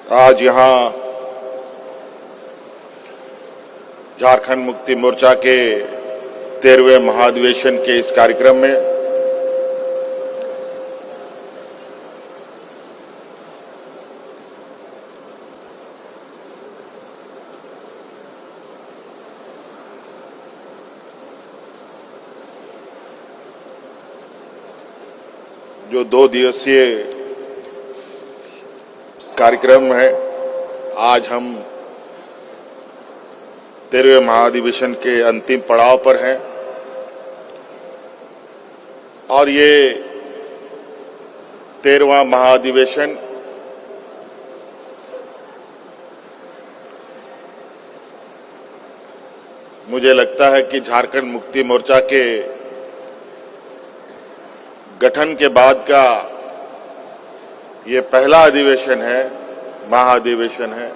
आज यहाँ झारखंड मुक्ति मोर्चा के 13वें महाधिवेशन के इस कार्यक्रम में जो 2 दिवसीय कार्यक्रम है, आज हम 13वें महाधिवेशन के अंतिम पड़ाव पर हैं और ये 13वां महाधिवेशन मुझे लगता है कि झारखंड मुक्ति मोर्चा के गठन के बाद का ये पहला अधिवेशन है, महाधिवेशन है।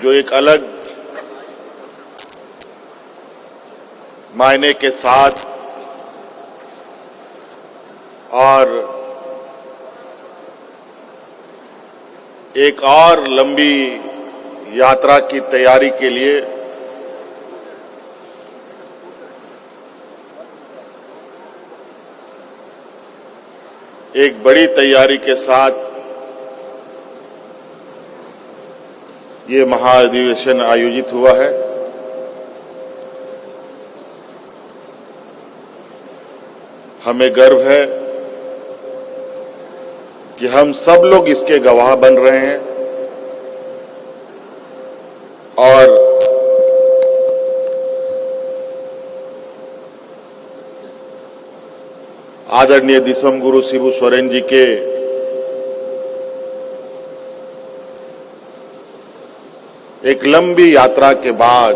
जो एक अलग मायने के साथ और एक और लंबी यात्रा की तैयारी के लिए एक बड़ी तैयारी के साथ ये महाधिवेशन आयोजित हुआ है। हमें गर्व है कि हम सब लोग इसके गवाह बन रहे हैं और आदरणीय दिसम गुरु शिबू सोरेन जी के एक लंबी यात्रा के बाद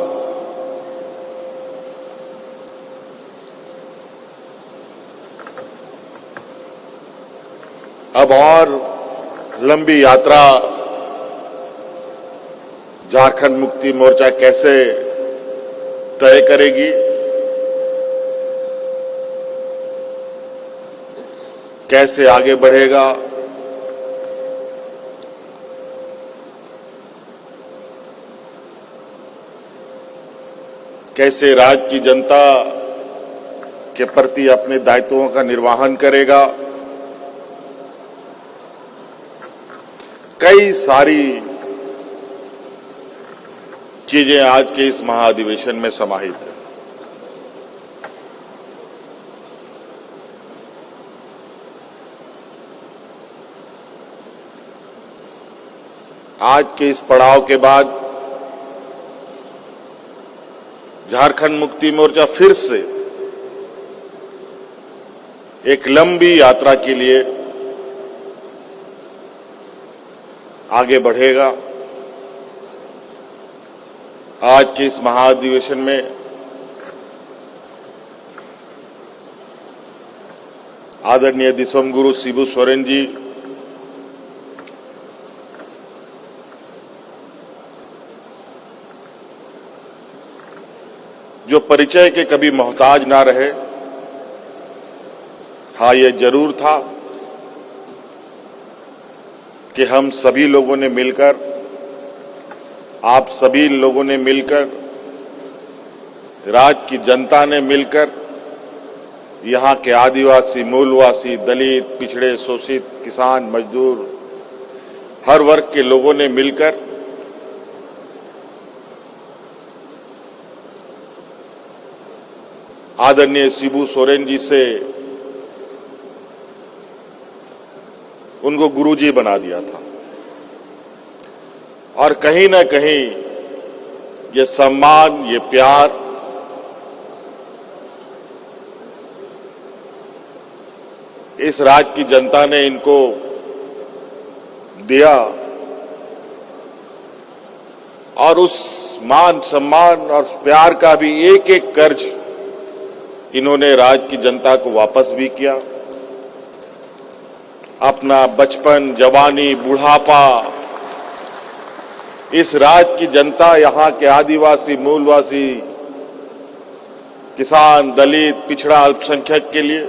अब और लंबी यात्रा झारखंड मुक्ति मोर्चा कैसे तय करेगी, कैसे आगे बढ़ेगा, कैसे राज्य की जनता के प्रति अपने दायित्वों का निर्वहन करेगा, कई सारी चीजें आज के इस महाधिवेशन में समाहित है। आज के इस पड़ाव के बाद झारखंड मुक्ति मोर्चा फिर से एक लंबी यात्रा के लिए आगे बढ़ेगा। आज के इस महाधिवेशन में आदरणीय दिसम गुरु शिबू सोरेन जी जो परिचय के कभी मोहताज ना रहे। हाँ, ये जरूर था कि हम सभी लोगों ने मिलकर, आप सभी लोगों ने मिलकर, राज्य की जनता ने मिलकर, यहाँ के आदिवासी, मूलवासी, दलित, पिछड़े, शोषित, किसान, मजदूर, हर वर्ग के लोगों ने मिलकर आदरणीय शिबू सोरेन जी से उनको गुरुजी बना दिया था और कहीं ना कहीं ये सम्मान, ये प्यार इस राज्य की जनता ने इनको दिया और उस मान, सम्मान और प्यार का भी एक एक कर्ज इन्होंने राज्य की जनता को वापस भी किया। अपना बचपन, जवानी, बुढ़ापा इस राज्य की जनता, यहाँ के आदिवासी, मूलवासी किसान, दलित, पिछड़ा, अल्पसंख्यक के लिए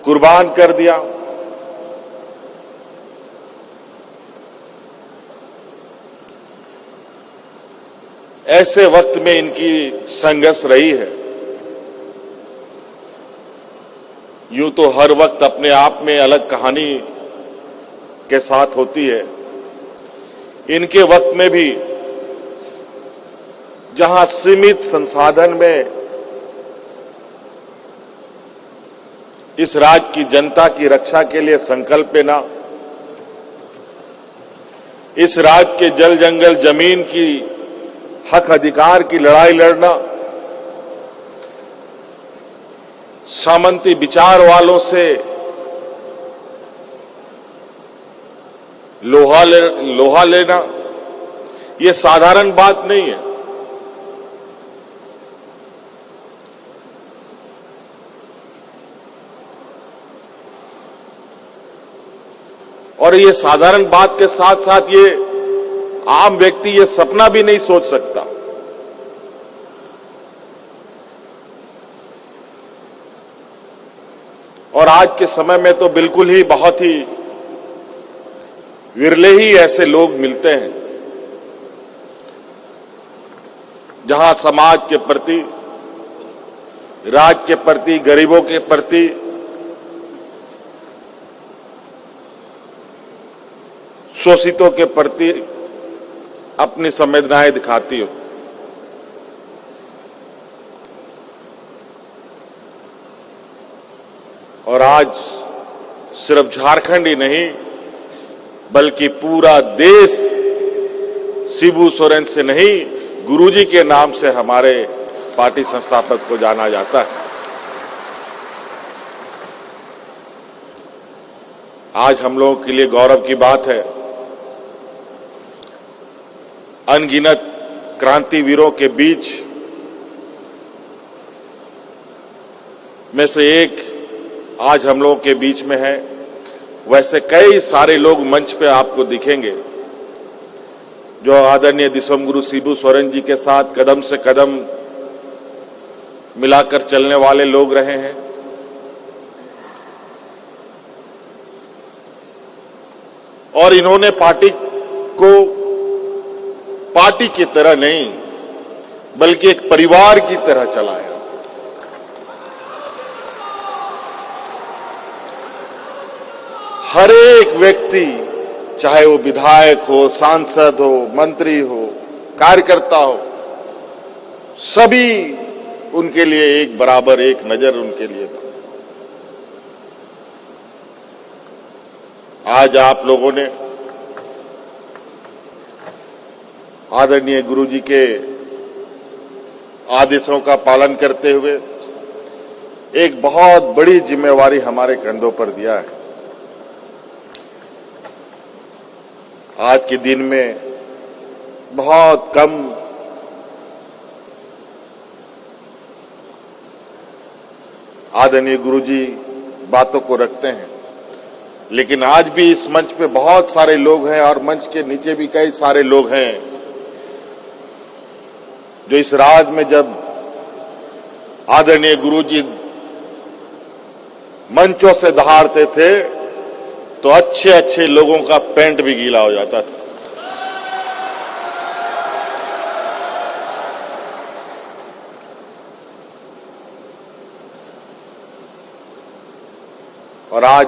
कुर्बान कर दिया। ऐसे वक्त में इनकी संघर्ष रही है। यूं तो हर वक्त अपने आप में अलग कहानी के साथ होती है। इनके वक्त में भी जहां सीमित संसाधन में इस राज्य की जनता की रक्षा के लिए संकल्प लेना, इस राज्य के जल जंगल जमीन की हक अधिकार की लड़ाई लड़ना, सामंती विचार वालों से लोहा लेना, यह साधारण बात नहीं है। और ये साधारण बात के साथ साथ ये आम व्यक्ति ये सपना भी नहीं सोच सकता। और आज के समय में तो बिल्कुल ही बहुत ही विरले ही ऐसे लोग मिलते हैं जहां समाज के प्रति, राज्य के प्रति, गरीबों के प्रति शोषितों के प्रति अपनी संवेदनाएं दिखाती हो। और आज सिर्फ झारखंड ही नहीं बल्कि पूरा देश शिबू सोरेन से नहीं, गुरुजी के नाम से हमारे पार्टी संस्थापक को जाना जाता है। आज हम लोगों के लिए गौरव की बात है, अनगिनत क्रांतिवीरों के बीच में से एक आज हम लोगों के बीच में है। वैसे कई सारे लोग मंच पे आपको दिखेंगे जो आदरणीय दिसोमगुरु शिबू सोरेन जी के साथ कदम से कदम मिलाकर चलने वाले लोग रहे हैं। और इन्होंने पार्टी को पार्टी की तरह नहीं बल्कि एक परिवार की तरह चलाया। हर एक व्यक्ति, चाहे वो विधायक हो, सांसद हो, मंत्री हो, कार्यकर्ता हो, सभी उनके लिए एक बराबर, एक नजर उनके लिए था। आज आप लोगों ने आदरणीय गुरुजी के आदेशों का पालन करते हुए एक बहुत बड़ी जिम्मेवारी हमारे कंधों पर दिया है। आज के दिन में बहुत कम आदरणीय गुरुजी बातों को रखते हैं, लेकिन आज भी इस मंच पे बहुत सारे लोग हैं और मंच के नीचे भी कई सारे लोग हैं जो इस राज्य में जब आदरणीय गुरुजी मंचों से दहाड़ते थे तो अच्छे अच्छे लोगों का पैंट भी गीला हो जाता था। और आज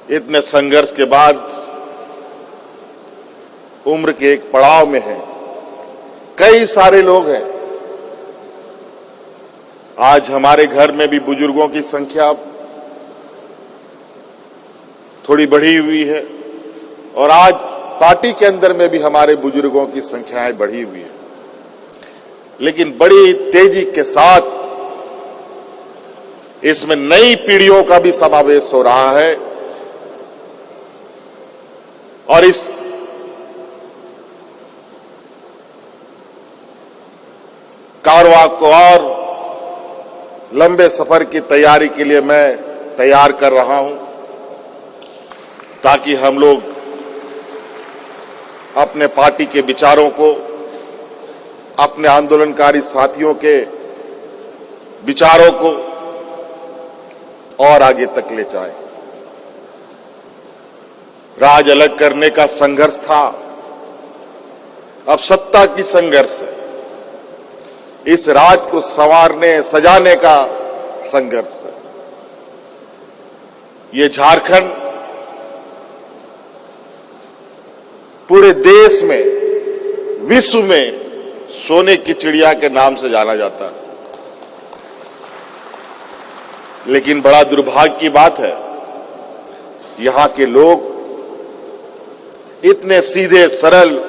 इतने संघर्ष के बाद उम्र के एक पड़ाव में है, कई सारे लोग हैं। आज हमारे घर में भी बुजुर्गों की संख्या थोड़ी बढ़ी हुई है और आज पार्टी के अंदर में भी हमारे बुजुर्गों की संख्याएं बढ़ी हुई है, लेकिन बड़ी तेजी के साथ इसमें नई पीढ़ियों का भी समावेश हो रहा है। और इस कारवां को और लंबे सफर की तैयारी के लिए मैं तैयार कर रहा हूं ताकि हम लोग अपने पार्टी के विचारों को अपने आंदोलनकारी साथियों के विचारों को और आगे तक ले जाए। राज अलग करने का संघर्ष था, अब सत्ता की संघर्ष है। इस राज को संवारने सजाने का संघर्ष है। ये झारखंड पूरे देश में, विश्व में सोने की चिड़िया के नाम से जाना जाता है। लेकिन बड़ा दुर्भाग्य की बात है, यहां के लोग इतने सीधे सरल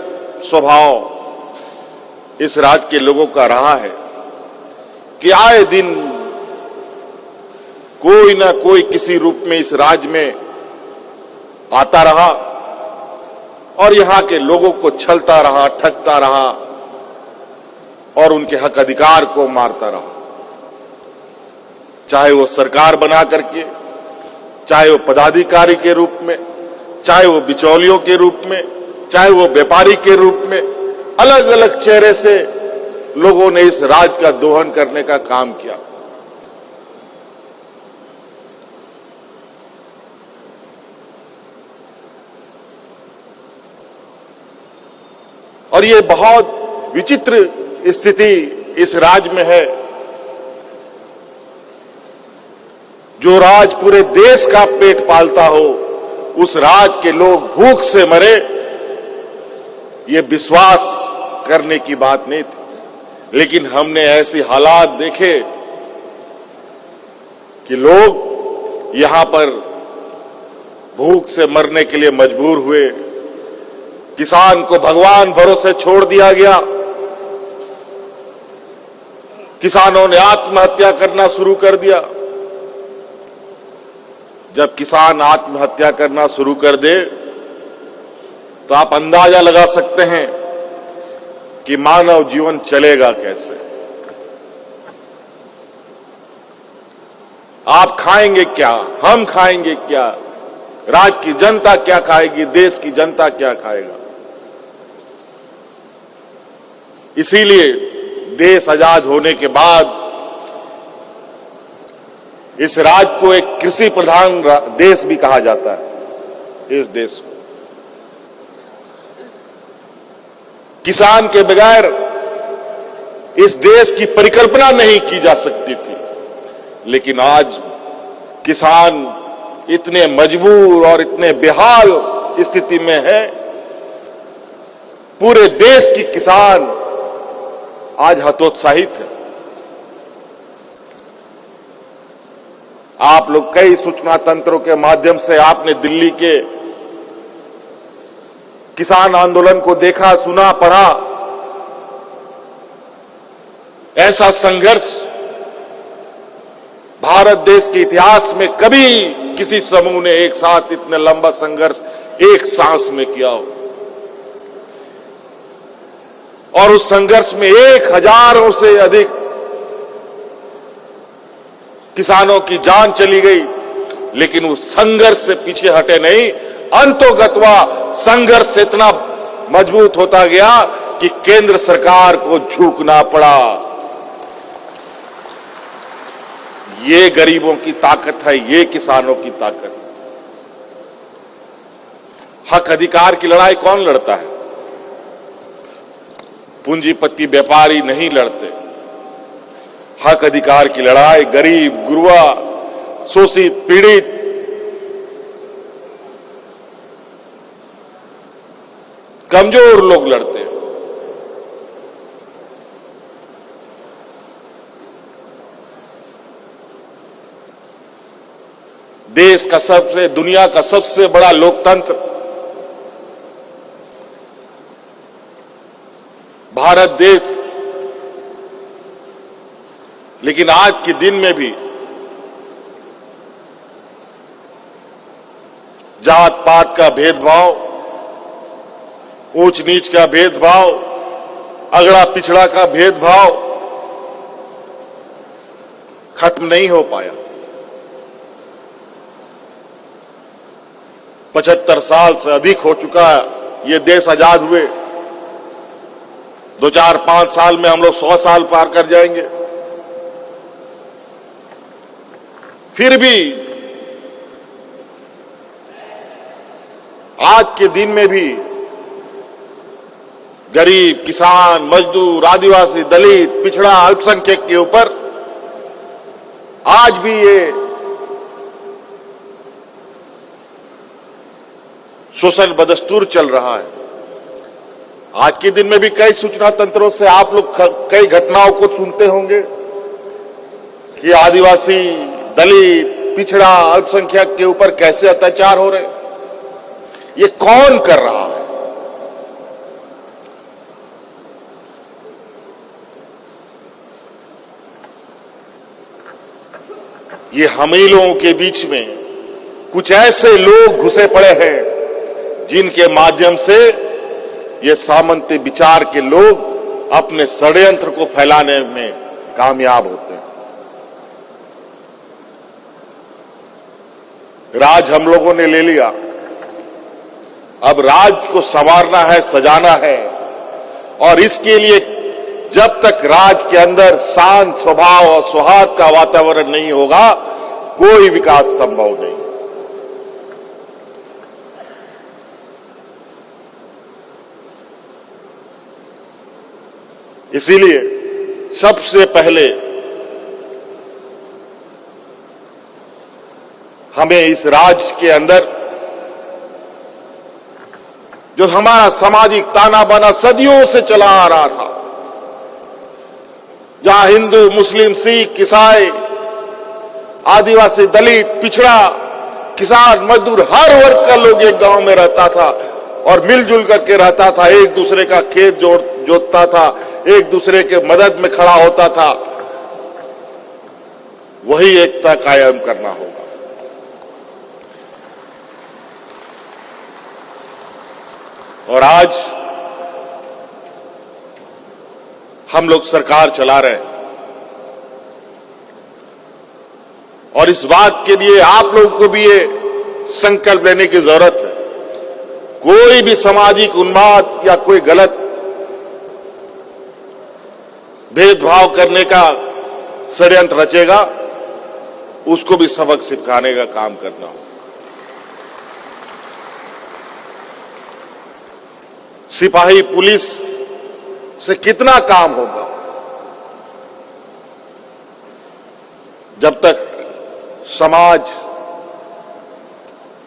स्वभाव इस राज्य के लोगों का रहा है कि आए दिन कोई ना कोई किसी रूप में इस राज्य में आता रहा और यहां के लोगों को छलता रहा, ठगता रहा और उनके हक अधिकार को मारता रहा। चाहे वो सरकार बना करके, चाहे वो पदाधिकारी के रूप में, चाहे वो बिचौलियों के रूप में, चाहे वो व्यापारी के रूप में, अलग अलग चेहरे से लोगों ने इस राज का दोहन करने का काम किया। और ये बहुत विचित्र स्थिति इस राज्य में है। जो राज पूरे देश का पेट पालता हो, उस राज के लोग भूख से मरे, ये विश्वास करने की बात नहीं थी। लेकिन हमने ऐसे हालात देखे कि लोग यहां पर भूख से मरने के लिए मजबूर हुए। किसान को भगवान भरोसे छोड़ दिया गया। किसानों ने आत्महत्या करना शुरू कर दिया। जब किसान आत्महत्या करना शुरू कर दे तो आप अंदाजा लगा सकते हैं कि मानव जीवन चलेगा कैसे। आप खाएंगे क्या, हम खाएंगे क्या, राज्य की जनता क्या खाएगी, देश की जनता क्या खाएगा। इसीलिए देश आजाद होने के बाद इस राज्य को एक कृषि प्रधान देश भी कहा जाता है। इस देश को किसान के बगैर इस देश की परिकल्पना नहीं की जा सकती थी। लेकिन आज किसान इतने मजबूर और इतने बेहाल स्थिति में है। पूरे देश की किसान आज हतोत्साहित है। आप लोग कई सूचना तंत्रों के माध्यम से आपने दिल्ली के किसान आंदोलन को देखा, सुना, पढ़ा। ऐसा संघर्ष भारत देश के इतिहास में कभी किसी समूह ने एक साथ इतना लंबा संघर्ष एक सांस में किया हो। और उस संघर्ष में 1000 से अधिक किसानों की जान चली गई। लेकिन उस संघर्ष से पीछे हटे नहीं। अंतोगत्वा संघर्ष इतना मजबूत होता गया कि केंद्र सरकार को झुकना पड़ा। ये गरीबों की ताकत है, ये किसानों की ताकत। हक अधिकार की लड़ाई कौन लड़ता है? पूंजीपति व्यापारी नहीं लड़ते। हक अधिकार की लड़ाई गरीब, गुरबा, शोषित, पीड़ित, कमजोर लोग लड़ते हैं। देश का दुनिया का सबसे बड़ा लोकतंत्र भारत देश, लेकिन आज के दिन में भी जात पात का भेदभाव, ऊंच नीच का भेदभाव, अगड़ा पिछड़ा का भेदभाव खत्म नहीं हो पाया। 75 साल से अधिक हो चुका है ये देश आजाद हुए। 2, 4, 5 साल में हम लोग 100 साल पार कर जाएंगे। फिर भी आज के दिन में भी गरीब, किसान, मजदूर, आदिवासी, दलित, पिछड़ा, अल्पसंख्यक के ऊपर आज भी ये शोषण बदस्तूर चल रहा है। आज के दिन में भी कई सूचना तंत्रों से आप लोग कई घटनाओं को सुनते होंगे कि आदिवासी, दलित, पिछड़ा, अल्पसंख्यक के ऊपर कैसे अत्याचार हो रहे। ये कौन कर रहा है? ये हम ही लोगों के बीच में कुछ ऐसे लोग घुसे पड़े हैं जिनके माध्यम से ये सामंती विचार के लोग अपने षड्यंत्र को फैलाने में कामयाब होते हैं। राज हम लोगों ने ले लिया, अब राज को संवारना है, सजाना है, और इसके लिए जब तक राज के अंदर शांत स्वभाव और सौहार्द का वातावरण नहीं होगा, कोई विकास संभव नहीं। इसीलिए सबसे पहले हमें इस राज्य के अंदर जो हमारा सामाजिक ताना बाना सदियों से चला आ रहा था, जहां हिंदू, मुस्लिम, सिख, ईसाई, आदिवासी, दलित, पिछड़ा, किसान, मजदूर, हर वर्ग का लोग एक गांव में रहता था और मिलजुल करके रहता था, एक दूसरे का खेत जोतता था, एक दूसरे के मदद में खड़ा होता था, वही एकता कायम करना होगा। और आज हम लोग सरकार चला रहे हैं और इस बात के लिए आप लोगों को भी ये संकल्प लेने की जरूरत है, कोई भी सामाजिक उन्माद या कोई गलत भेदभाव करने का षड्यंत्र रचेगा, उसको भी सबक सिखाने का काम करना हो। सिपाही, पुलिस से कितना काम होगा जब तक समाज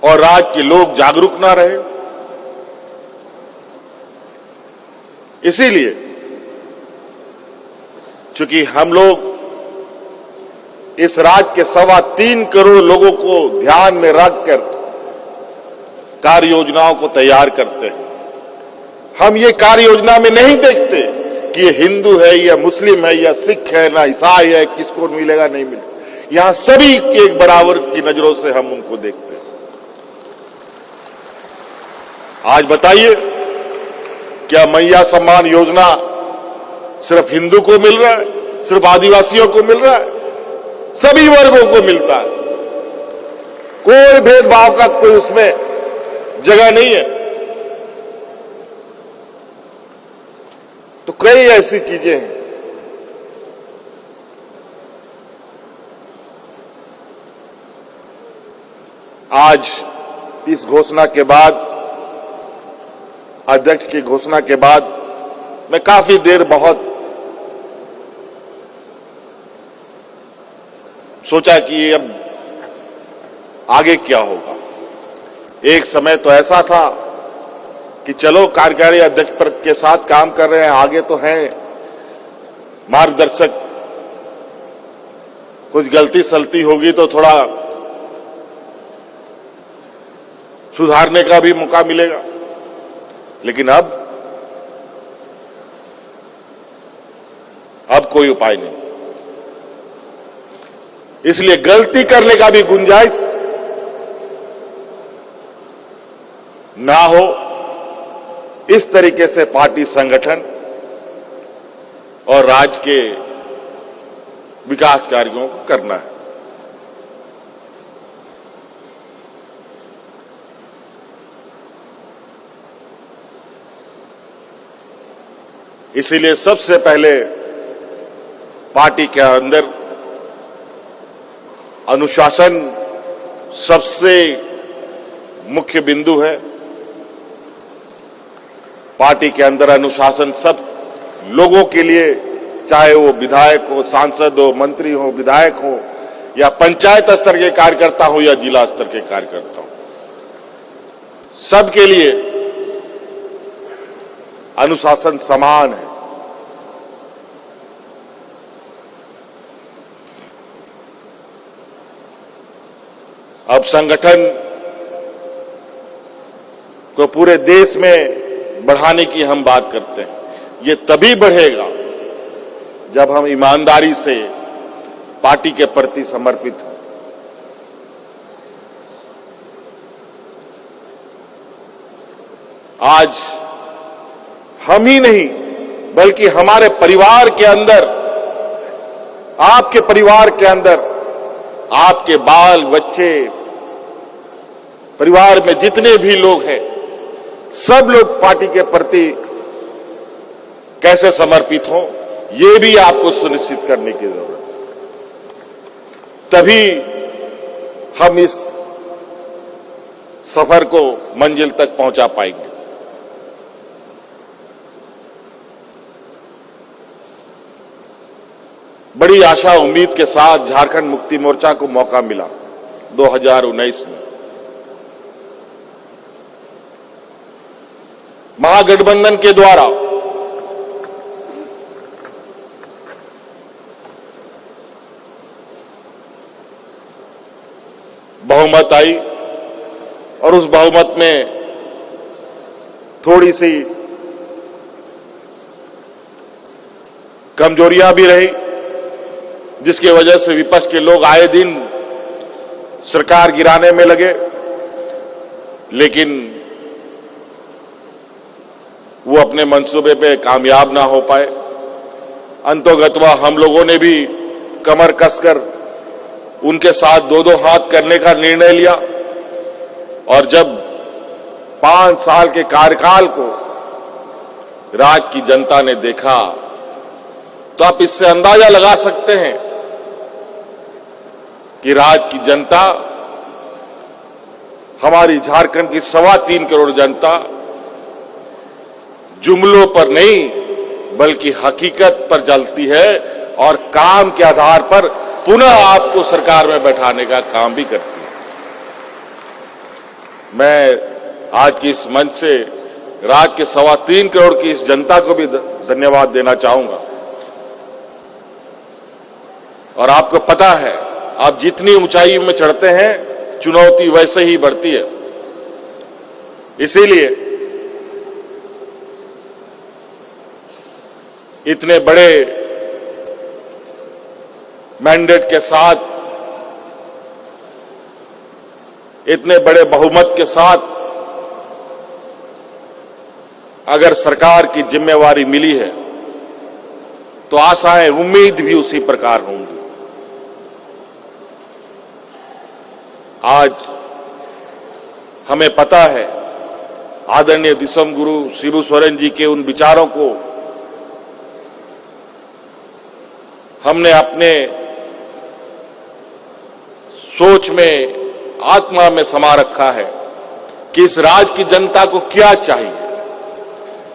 और राज्य के लोग जागरूक ना रहे। इसीलिए चूंकि हम लोग इस राज्य के 3.25 करोड़ लोगों को ध्यान में रखकर कार्य योजनाओं को तैयार करते हैं, हम ये कार्य योजना में नहीं देखते कि ये हिंदू है या मुस्लिम है या सिख है ना ईसाई है, किसको मिलेगा नहीं मिलेगा। यहां सभी एक बराबर की नजरों से हम उनको देखते हैं। आज बताइए, क्या मैया सम्मान योजना सिर्फ हिंदू को मिल रहा है, सिर्फ आदिवासियों को मिल रहा है? सभी वर्गों को मिलता है, कोई भेदभाव का कोई उसमें जगह नहीं है। तो कई ऐसी चीजें हैं आज इस घोषणा के बाद, अध्यक्ष की घोषणा के बाद मैं काफी देर बहुत सोचा कि अब आगे क्या होगा। एक समय तो ऐसा था कि चलो कार्यकारी अध्यक्ष पद के साथ काम कर रहे हैं, आगे तो हैं मार्गदर्शक, कुछ गलती सलती होगी तो थोड़ा सुधारने का भी मौका मिलेगा। लेकिन अब कोई उपाय नहीं, इसलिए गलती करने का भी गुंजाइश ना हो, इस तरीके से पार्टी संगठन और राज्य के विकास कार्यों को करना है। इसीलिए सबसे पहले पार्टी के अंदर अनुशासन सबसे मुख्य बिंदु है। पार्टी के अंदर अनुशासन सब लोगों के लिए, चाहे वो विधायक हो, सांसद हो, मंत्री हो, विधायक हो, या पंचायत स्तर के कार्यकर्ता हो या जिला स्तर के कार्यकर्ता हो, सबके लिए अनुशासन समान है। अब संगठन को पूरे देश में बढ़ाने की हम बात करते हैं। ये तभी बढ़ेगा जब हम ईमानदारी से पार्टी के प्रति समर्पित हों। आज हम ही नहीं बल्कि हमारे परिवार के अंदर, आपके परिवार के अंदर, आपके बाल बच्चे, परिवार में जितने भी लोग हैं, सब लोग पार्टी के प्रति कैसे समर्पित हों, ये भी आपको सुनिश्चित करने की जरूरत है। तभी हम इस सफर को मंजिल तक पहुंचा पाएंगे। बड़ी आशा उम्मीद के साथ झारखंड मुक्ति मोर्चा को मौका मिला 2019 में। महागठबंधन के द्वारा बहुमत आई और उस बहुमत में थोड़ी सी कमजोरियां भी रही, जिसकी वजह से विपक्ष के लोग आए दिन सरकार गिराने में लगे, लेकिन वो अपने मंसूबे पे कामयाब ना हो पाए। अंतोगत्वा हम लोगों ने भी कमर कसकर उनके साथ दो दो हाथ करने का निर्णय लिया, और जब 5 साल के कार्यकाल को राज्य की जनता ने देखा तो आप इससे अंदाजा लगा सकते हैं कि राज्य की जनता, हमारी झारखंड की 3.25 करोड़ जनता जुमलों पर नहीं बल्कि हकीकत पर चलती है और काम के आधार पर पुनः आपको सरकार में बैठाने का काम भी करती है। मैं आज की इस मंच से राज्य के 3.25 करोड़ की इस जनता को भी धन्यवाद देना चाहूंगा। और आपको पता है, आप जितनी ऊंचाई में चढ़ते हैं चुनौती वैसे ही बढ़ती है। इसीलिए इतने बड़े मैंडेट के साथ, इतने बड़े बहुमत के साथ अगर सरकार की जिम्मेवारी मिली है तो आशाएं, उम्मीद भी उसी प्रकार होंगी। आज हमें पता है आदरणीय दिसम गुरु शिबू सोरेन जी के उन विचारों को हमने अपने सोच में, आत्मा में समा रखा है कि इस राज्य की जनता को क्या चाहिए,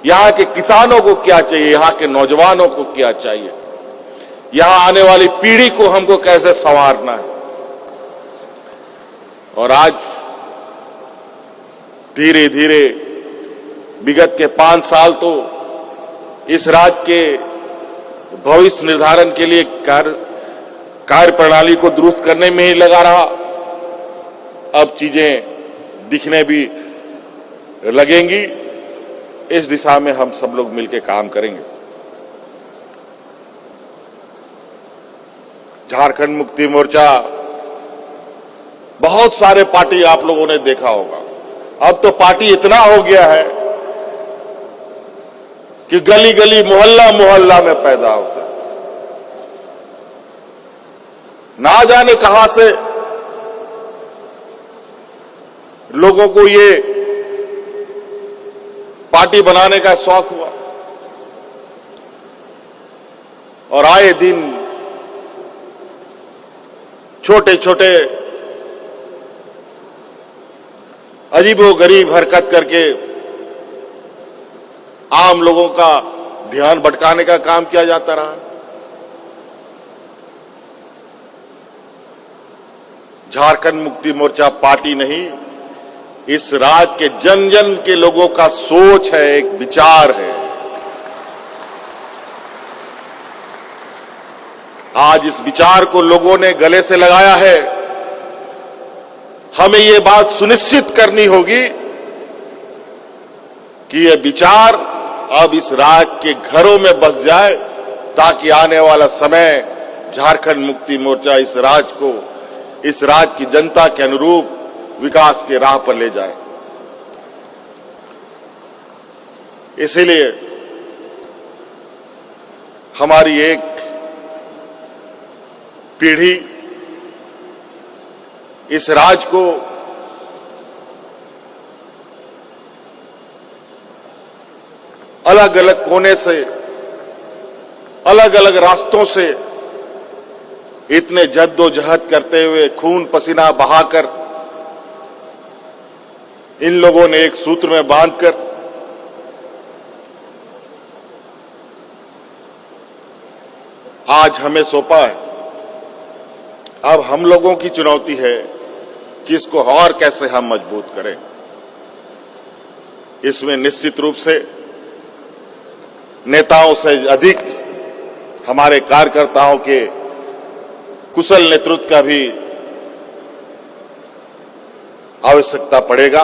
यहां के किसानों को क्या चाहिए, यहां के नौजवानों को क्या चाहिए, यहां आने वाली पीढ़ी को हमको कैसे संवारना है। और आज धीरे धीरे विगत के 5 साल तो इस राज्य के भविष्य निर्धारण के लिए कार्य प्रणाली को दुरुस्त करने में ही लगा रहा। अब चीजें दिखने भी लगेंगी। इस दिशा में हम सब लोग मिलकर काम करेंगे। झारखंड मुक्ति मोर्चा, बहुत सारे पार्टी आप लोगों ने देखा होगा, अब तो पार्टी इतना हो गया है कि गली गली, मोहल्ला मोहल्ला में पैदा होता है। ना जाने कहां से लोगों को ये पार्टी बनाने का शौक हुआ। और आए दिन छोटे छोटे अजीबोगरीब हरकत करके आम लोगों का ध्यान भटकाने का काम किया जाता रहा। झारखंड मुक्ति मोर्चा पार्टी नहीं, इस राज्य के जन जन के लोगों का सोच है, एक विचार है। आज इस विचार को लोगों ने गले से लगाया है। हमें ये बात सुनिश्चित करनी होगी कि ये विचार अब इस राज्य के घरों में बस जाए, ताकि आने वाला समय झारखंड मुक्ति मोर्चा इस राज्य की जनता के अनुरूप विकास के राह पर ले जाए। इसीलिए हमारी एक पीढ़ी इस राज्य को अलग अलग कोने से, अलग अलग रास्तों से इतने जद्दोजहद करते हुए, खून पसीना बहाकर इन लोगों ने एक सूत्र में बांधकर आज हमें सौंपा है। अब हम लोगों की चुनौती है कि इसको और कैसे हम मजबूत करें। इसमें निश्चित रूप से नेताओं से अधिक हमारे कार्यकर्ताओं के कुशल नेतृत्व का भी आवश्यकता पड़ेगा।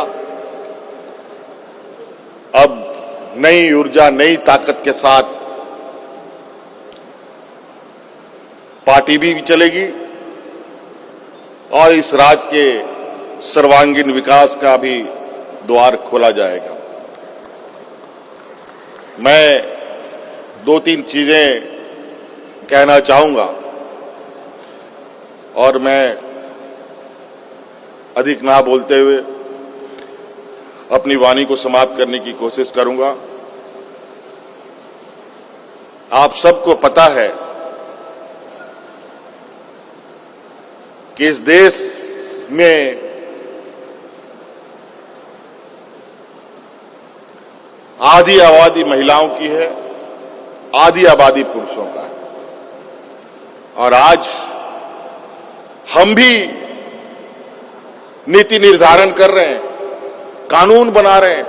अब नई ऊर्जा, नई ताकत के साथ पार्टी भी चलेगी और इस राज्य के सर्वांगीण विकास का भी द्वार खोला जाएगा। मैं दो तीन चीजें कहना चाहूंगा और मैं अधिक ना बोलते हुए अपनी वाणी को समाप्त करने की कोशिश करूंगा। आप सबको पता है कि इस देश में आधी आबादी महिलाओं की है, आधी आबादी पुरुषों का है। और आज हम भी नीति निर्धारण कर रहे हैं, कानून बना रहे हैं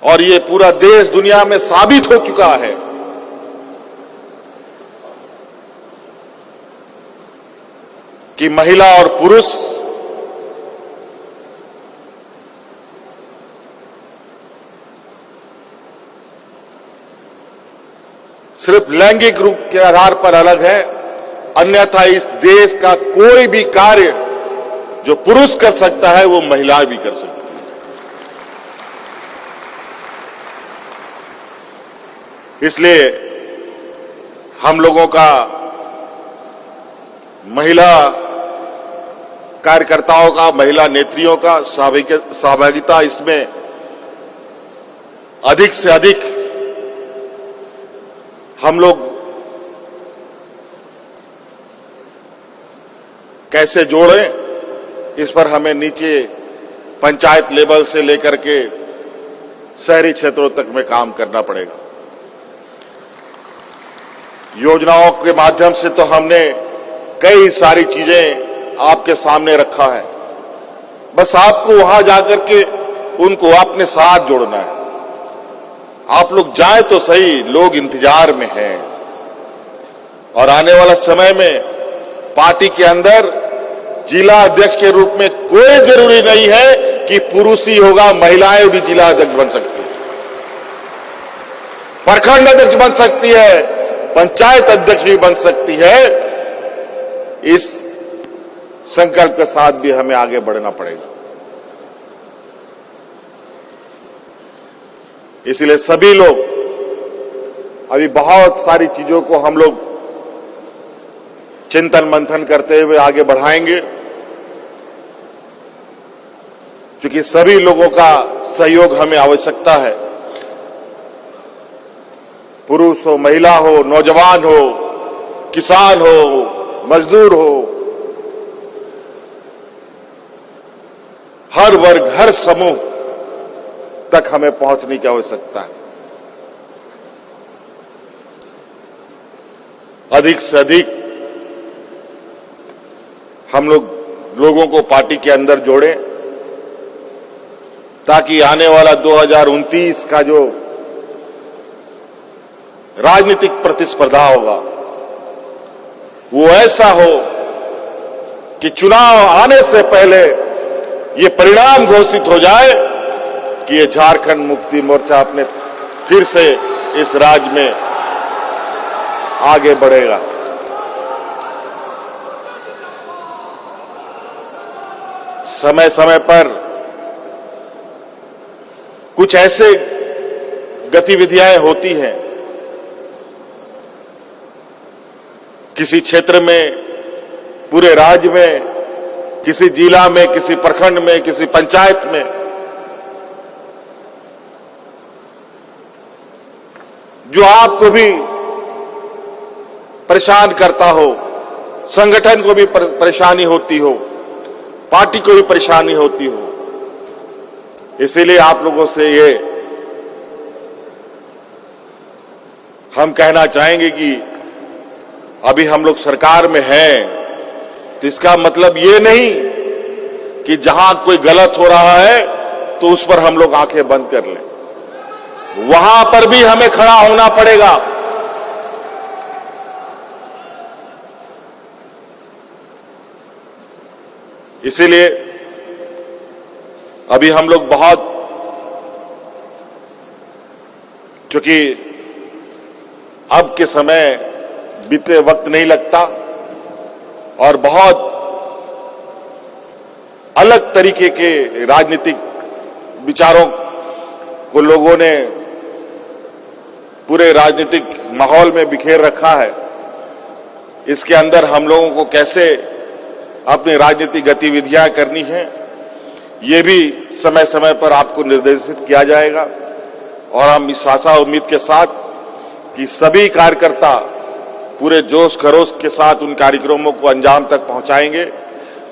और ये पूरा देश दुनिया में साबित हो चुका है कि महिला और पुरुष सिर्फ लैंगिक रूप के आधार पर अलग है, अन्यथा इस देश का कोई भी कार्य जो पुरुष कर सकता है वो महिला भी कर सकती है। इसलिए हम लोगों का, महिला कार्यकर्ताओं का, महिला नेत्रियों का सहभागिता इसमें अधिक से अधिक हम लोग कैसे जोड़ें, इस पर हमें नीचे पंचायत लेवल से लेकर के शहरी क्षेत्रों तक में काम करना पड़ेगा। योजनाओं के माध्यम से तो हमने कई सारी चीजें आपके सामने रखा है, बस आपको वहां जाकर के उनको अपने साथ जोड़ना है। आप लोग जाए तो सही, लोग इंतजार में हैं और आने वाला समय में पार्टी के अंदर जिला अध्यक्ष के रूप में कोई जरूरी नहीं है कि पुरुष ही होगा, महिलाएं भी जिला अध्यक्ष बन सकती है, प्रखंड अध्यक्ष बन सकती है, पंचायत अध्यक्ष भी बन सकती है। इस संकल्प के साथ भी हमें आगे बढ़ना पड़ेगा। इसलिए सभी लोग अभी बहुत सारी चीजों को हम लोग चिंतन मंथन करते हुए आगे बढ़ाएंगे, क्योंकि सभी लोगों का सहयोग हमें आवश्यकता है। पुरुष हो, महिला हो, नौजवान हो, किसान हो, मजदूर हो, हर वर्ग, हर समूह तक हमें पहुंचने की आवश्यकता है। अधिक से अधिक हम लोगों को पार्टी के अंदर जोड़ें, ताकि आने वाला 2029 का जो राजनीतिक प्रतिस्पर्धा होगा वो ऐसा हो कि चुनाव आने से पहले ये परिणाम घोषित हो जाए कि ये झारखंड मुक्ति मोर्चा अपने फिर से इस राज्य में आगे बढ़ेगा। समय समय पर कुछ ऐसे गतिविधियां होती हैं, किसी क्षेत्र में, पूरे राज्य में, किसी जिला में, किसी प्रखंड में, किसी पंचायत में, जो आपको भी परेशान करता हो, संगठन को भी परेशानी होती हो, पार्टी को भी परेशानी होती हो। इसीलिए आप लोगों से ये हम कहना चाहेंगे कि अभी हम लोग सरकार में हैं, तो इसका मतलब ये नहीं कि जहां कोई गलत हो रहा है तो उस पर हम लोग आंखें बंद कर लें। वहां पर भी हमें खड़ा होना पड़ेगा। इसीलिए अभी हम लोग बहुत, क्योंकि अब के समय बीते वक्त नहीं लगता और बहुत अलग तरीके के राजनीतिक विचारों को लोगों ने पूरे राजनीतिक माहौल में बिखेर रखा है। इसके अंदर हम लोगों को कैसे अपनी राजनीतिक गतिविधियां करनी है, ये भी समय समय पर आपको निर्देशित किया जाएगा। और हम इस आशा उम्मीद के साथ कि सभी कार्यकर्ता पूरे जोश खरोश के साथ उन कार्यक्रमों को अंजाम तक पहुंचाएंगे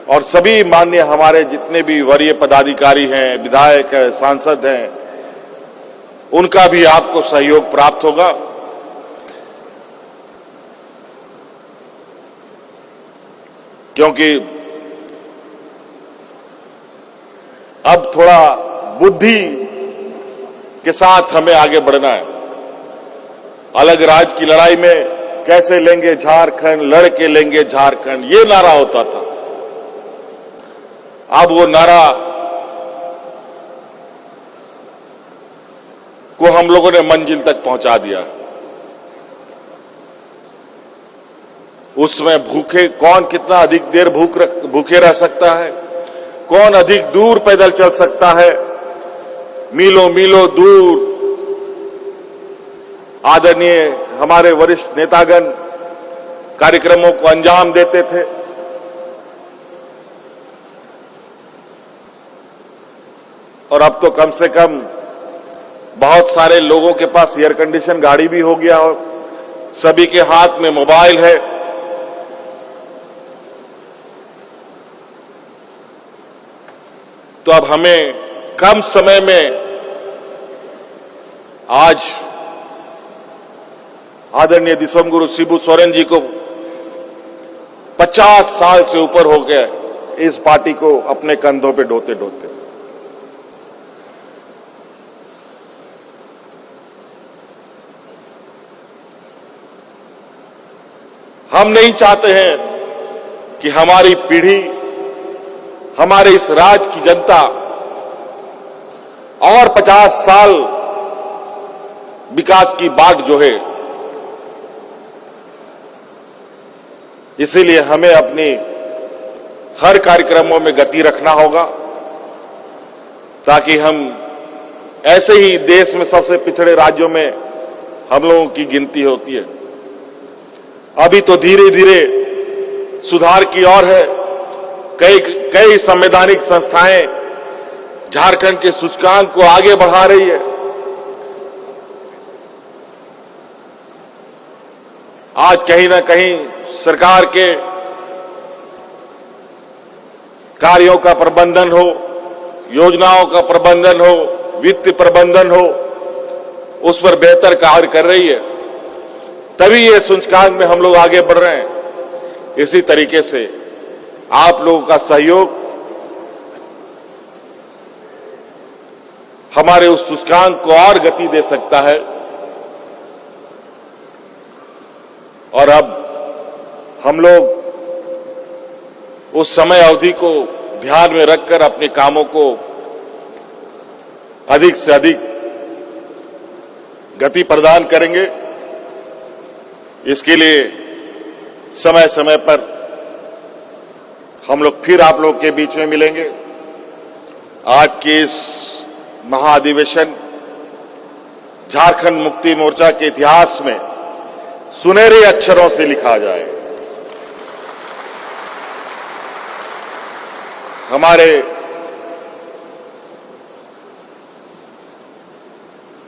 और सभी माननीय हमारे जितने भी वरीय पदाधिकारी हैं, विधायक हैं, सांसद हैं, उनका भी आपको सहयोग प्राप्त होगा। क्योंकि अब थोड़ा बुद्धि के साथ हमें आगे बढ़ना है। अलग राज्य की लड़ाई में कैसे लेंगे झारखंड, लड़ के लेंगे झारखंड, ये नारा होता था। अब वो नारा को हम लोगों ने मंजिल तक पहुंचा दिया। उसमें भूखे कौन कितना अधिक देर भूखे रह सकता है, कौन अधिक दूर पैदल चल सकता है, मीलों मीलों दूर आदरणीय हमारे वरिष्ठ नेतागण कार्यक्रमों को अंजाम देते थे। और अब तो कम से कम बहुत सारे लोगों के पास एयर कंडीशन गाड़ी भी हो गया हो, सभी के हाथ में मोबाइल है। तो अब हमें कम समय में आज आदरणीय दिसोम गुरु शिबू सोरेन जी को 50 साल से ऊपर हो गया इस पार्टी को अपने कंधों पे ढोते ढोते। हम नहीं चाहते हैं कि हमारी पीढ़ी, हमारे इस राज्य की जनता और 50 साल विकास की बाट जो है। इसीलिए हमें अपनी हर कार्यक्रमों में गति रखना होगा, ताकि हम ऐसे ही देश में सबसे पिछड़े राज्यों में हम लोगों की गिनती होती है। अभी तो धीरे धीरे सुधार की ओर है। कई संवैधानिक संस्थाएं झारखंड के सूचकांक को आगे बढ़ा रही है। आज कहीं ना कहीं सरकार के कार्यों का प्रबंधन हो, योजनाओं का प्रबंधन हो, वित्त प्रबंधन हो, उस पर बेहतर कार्य कर रही है, तभी ये सूचकांक में हम लोग आगे बढ़ रहे हैं। इसी तरीके से आप लोगों का सहयोग हमारे उस सूचकांक को और गति दे सकता है। और अब हम लोग उस समय अवधि को ध्यान में रखकर अपने कामों को अधिक से अधिक गति प्रदान करेंगे। इसके लिए समय समय पर हम लोग फिर आप लोग के बीच में मिलेंगे। आज के इस महाअधिवेशन झारखंड मुक्ति मोर्चा के इतिहास में सुनहरे अक्षरों से लिखा जाए। हमारे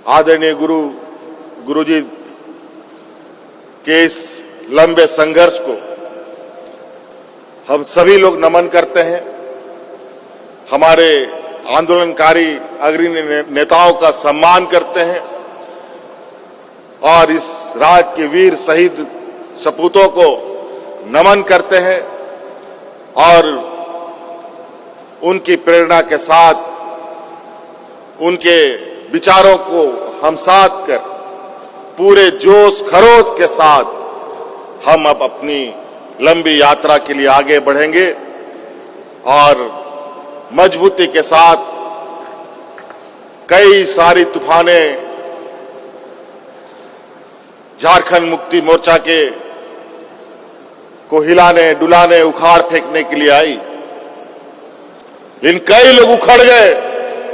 आदरणीय गुरुजी के इस लंबे संघर्ष को हम सभी लोग नमन करते हैं। हमारे आंदोलनकारी अग्रणी नेताओं का सम्मान करते हैं और इस राज्य के वीर शहीद सपूतों को नमन करते हैं और उनकी प्रेरणा के साथ उनके विचारों को हम साथ कर पूरे जोश खरोश के साथ हम अब अपनी लंबी यात्रा के लिए आगे बढ़ेंगे और मजबूती के साथ कई सारी तूफानें झारखंड मुक्ति मोर्चा के को हिलाने डुलाने उखाड़ फेंकने के लिए आई। इन कई लोग उखड़ गए,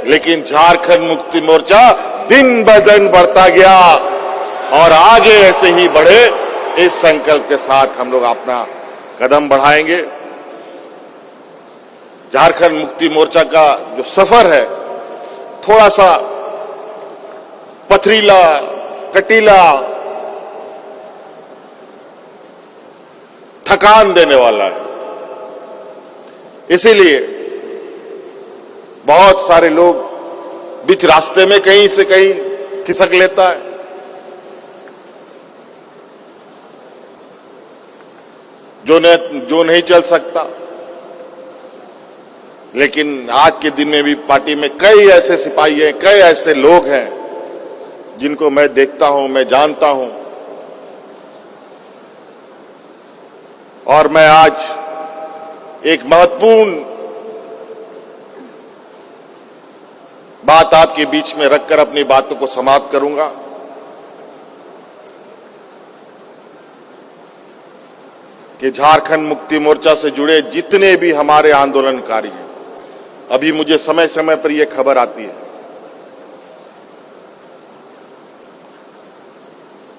लेकिन झारखंड मुक्ति मोर्चा दिन ब दिन बढ़ता गया और आगे ऐसे ही बढ़े, इस संकल्प के साथ हम लोग अपना कदम बढ़ाएंगे। झारखंड मुक्ति मोर्चा का जो सफर है थोड़ा सा पथरीला, कटीला, थकान देने वाला है। इसीलिए बहुत सारे लोग बीच रास्ते में कहीं से कहीं खिसक लेता है। जो नहीं चल सकता। लेकिन आज के दिन में भी पार्टी में कई ऐसे सिपाही हैं, कई ऐसे लोग हैं जिनको मैं देखता हूं, मैं जानता हूं। और मैं आज एक महत्वपूर्ण बात आपके बीच में रखकर अपनी बातों को समाप्त करूंगा। कि झारखंड मुक्ति मोर्चा से जुड़े जितने भी हमारे आंदोलनकारी हैं, अभी मुझे समय समय पर यह खबर आती है,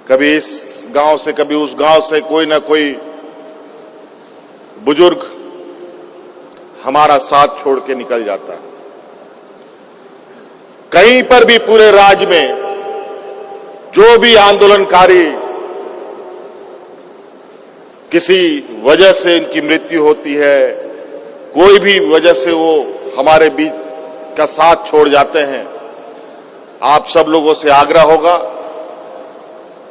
कभी इस गांव से कभी उस गांव से कोई ना कोई बुजुर्ग हमारा साथ छोड़ के निकल जाता है। कहीं पर भी पूरे राज्य में जो भी आंदोलनकारी किसी वजह से इनकी मृत्यु होती है, कोई भी वजह से वो हमारे बीच का साथ छोड़ जाते हैं, आप सब लोगों से आग्रह होगा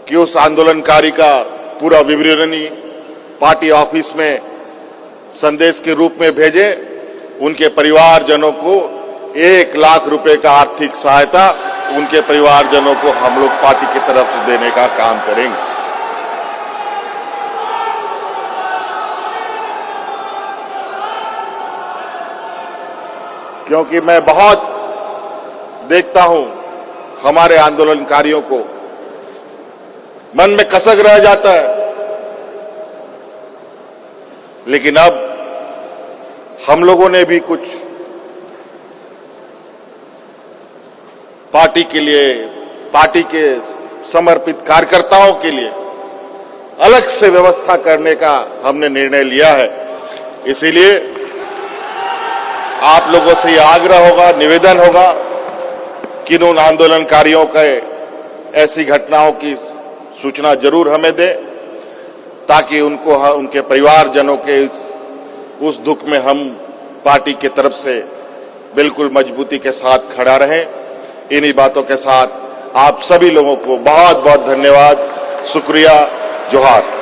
कि उस आंदोलनकारी का पूरा विवरणी पार्टी ऑफिस में संदेश के रूप में भेजें। उनके परिवारजनों को 1 लाख रुपए का आर्थिक सहायता उनके परिवारजनों को हम लोग पार्टी की तरफ से देने का काम करेंगे। क्योंकि मैं बहुत देखता हूं हमारे आंदोलनकारियों को, मन में कसक रह जाता है। लेकिन अब हम लोगों ने भी कुछ पार्टी के लिए, पार्टी के समर्पित कार्यकर्ताओं के लिए अलग से व्यवस्था करने का हमने निर्णय लिया है। इसीलिए आप लोगों से यह आग्रह होगा, निवेदन होगा कि उन आंदोलनकारियों के ऐसी घटनाओं की सूचना जरूर हमें दें ताकि उनको उनके परिवारजनों के उस दुख में हम पार्टी की तरफ से बिल्कुल मजबूती के साथ खड़ा रहें। इन्हीं बातों के साथ आप सभी लोगों को बहुत बहुत धन्यवाद, शुक्रिया, जोहार।